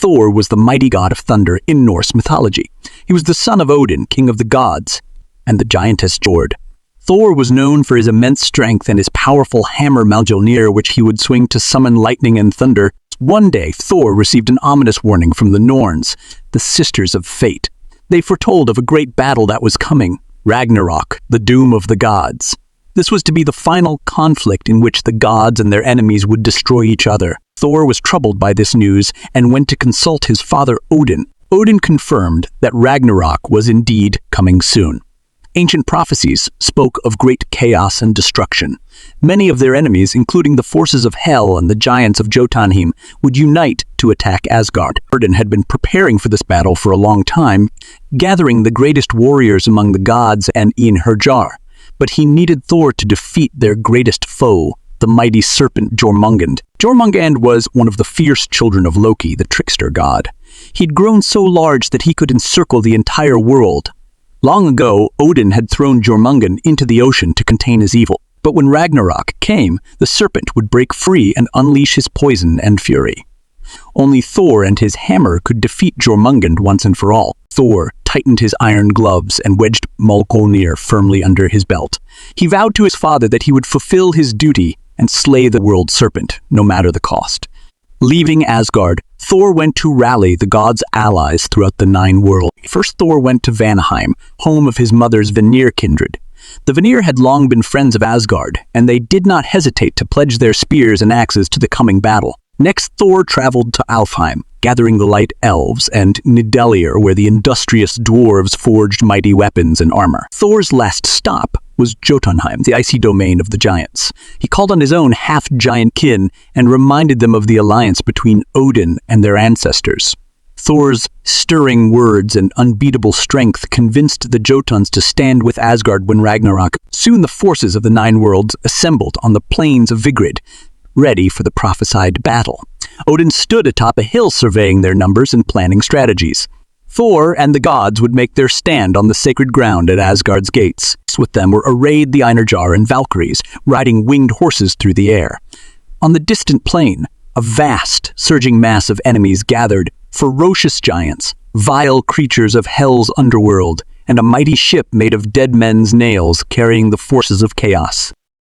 Thor was the mighty god of thunder in Norse mythology. He was the son of Odin, king of the gods, and the giantess Jord. Thor was known for his immense strength and his powerful hammer Mjolnir, which he would swing to summon lightning and thunder. One day, Thor received an ominous warning from the Norns, the sisters of fate. They foretold of a great battle that was coming, Ragnarok, the doom of the gods. This was to be the final conflict in which the gods and their enemies would destroy each other. Thor was troubled by this news and went to consult his father Odin. Odin confirmed that Ragnarok was indeed coming soon. Ancient prophecies spoke of great chaos and destruction. Many of their enemies, including the forces of Hel and the giants of Jotunheim, would unite to attack Asgard. Odin had been preparing for this battle for a long time, gathering the greatest warriors among the gods and in Herjar. But he needed Thor to defeat their greatest foe, the mighty serpent Jormungand. Jormungand was one of the fierce children of Loki, the trickster god. He'd grown so large that he could encircle the entire world. Long ago, Odin had thrown Jormungand into the ocean to contain his evil. But when Ragnarok came, the serpent would break free and unleash his poison and fury. Only Thor and his hammer could defeat Jormungand once and for all. Thor tightened his iron gloves and wedged Mjolnir firmly under his belt. He vowed to his father that he would fulfill his duty and slay the world serpent, no matter the cost. Leaving Asgard, Thor went to rally the gods' allies throughout the Nine Worlds. First, Thor went to Vanaheim, home of his mother's Vanir kindred. The Vanir had long been friends of Asgard, and they did not hesitate to pledge their spears and axes to the coming battle. Next, Thor traveled to Alfheim, gathering the light elves, and Nidavellir, where the industrious dwarves forged mighty weapons and armor. Thor's last stop was Jotunheim, the icy domain of the giants. He called on his own half-giant kin and reminded them of the alliance between Odin and their ancestors. Thor's stirring words and unbeatable strength convinced the Jotuns to stand with Asgard when Ragnarok. Soon the forces of the Nine Worlds assembled on the plains of Vigrid, ready for the prophesied battle. Odin stood atop a hill surveying their numbers and planning strategies. Thor and the gods would make their stand on the sacred ground at Asgard's gates. With them were arrayed the Einarjar and Valkyries, riding winged horses through the air. On the distant plain, a vast, surging mass of enemies gathered, ferocious giants, vile creatures of Hel's underworld, and a mighty ship made of dead men's nails carrying the forces of chaos.